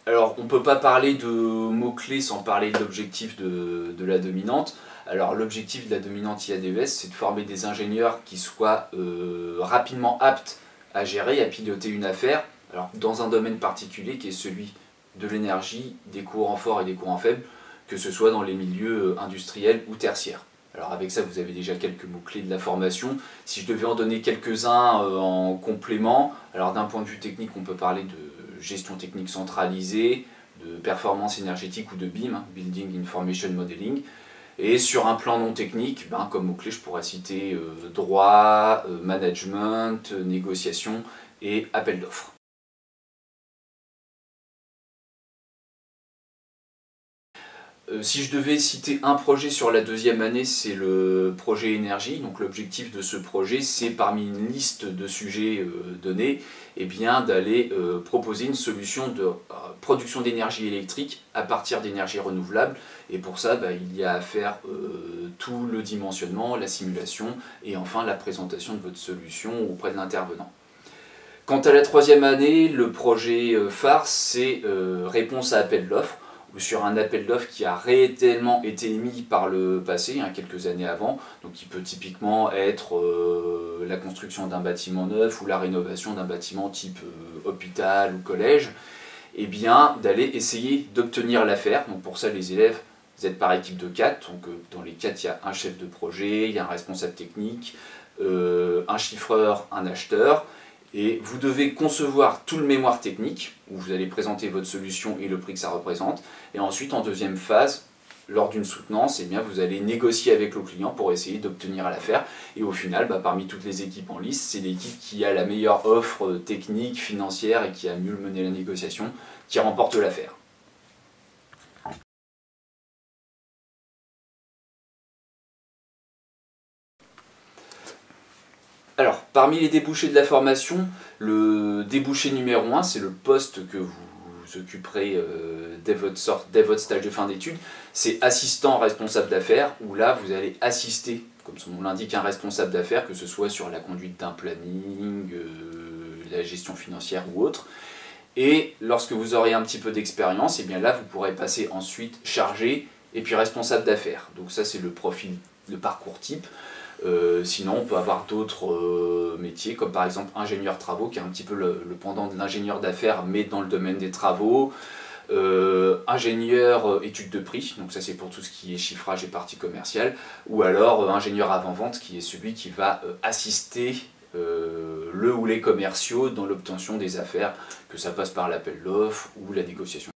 Alors, on ne peut pas parler de mots-clés sans parler de l'objectif de la dominante. Alors, l'objectif de la dominante IADES, c'est de former des ingénieurs qui soient rapidement aptes à gérer, à piloter une affaire, alors, dans un domaine particulier qui est celui de l'énergie, des courants forts et des courants faibles, que ce soit dans les milieux industriels ou tertiaires. Alors avec ça, vous avez déjà quelques mots-clés de la formation. Si je devais en donner quelques-uns en complément, alors d'un point de vue technique, on peut parler de gestion technique centralisée, de performance énergétique ou de BIM, Building Information Modeling. Et sur un plan non technique, comme mots-clés, je pourrais citer droit, management, négociation et appel d'offres. Si je devais citer un projet sur la deuxième année, c'est le projet énergie. Donc l'objectif de ce projet, c'est parmi une liste de sujets donnés, d'aller proposer une solution de production d'énergie électrique à partir d'énergies renouvelables. Et pour ça, il y a à faire tout le dimensionnement, la simulation et enfin la présentation de votre solution auprès de l'intervenant. Quant à la troisième année, le projet phare, c'est réponse à appel d'offres, ou sur un appel d'offres qui a réellement été émis par le passé, quelques années avant, donc qui peut typiquement être la construction d'un bâtiment neuf ou la rénovation d'un bâtiment type hôpital ou collège, d'aller essayer d'obtenir l'affaire. Donc pour ça, les élèves, vous êtes par équipe de 4, donc dans les 4, il y a un chef de projet, il y a un responsable technique, un chiffreur, un acheteur. Et vous devez concevoir tout le mémoire technique, où vous allez présenter votre solution et le prix que ça représente. Et ensuite, en deuxième phase, lors d'une soutenance, vous allez négocier avec le client pour essayer d'obtenir l'affaire. Et au final, parmi toutes les équipes en lice, c'est l'équipe qui a la meilleure offre technique, financière et qui a mieux mené la négociation qui remporte l'affaire. Alors, parmi les débouchés de la formation, le débouché numéro 1, c'est le poste que vous occuperez dès votre stage de fin d'études, c'est assistant responsable d'affaires, où là, vous allez assister, comme son nom l'indique, un responsable d'affaires, que ce soit sur la conduite d'un planning, la gestion financière ou autre. Et lorsque vous aurez un petit peu d'expérience, là, vous pourrez passer ensuite chargé et puis responsable d'affaires. Donc ça, c'est le profil, le parcours type. Sinon, on peut avoir d'autres métiers, comme par exemple ingénieur travaux, qui est un petit peu le pendant de l'ingénieur d'affaires, mais dans le domaine des travaux. Ingénieur études de prix, donc ça c'est pour tout ce qui est chiffrage et partie commerciale. Ou alors ingénieur avant-vente, qui est celui qui va assister le ou les commerciaux dans l'obtention des affaires, que ça passe par l'appel d'offres ou la négociation.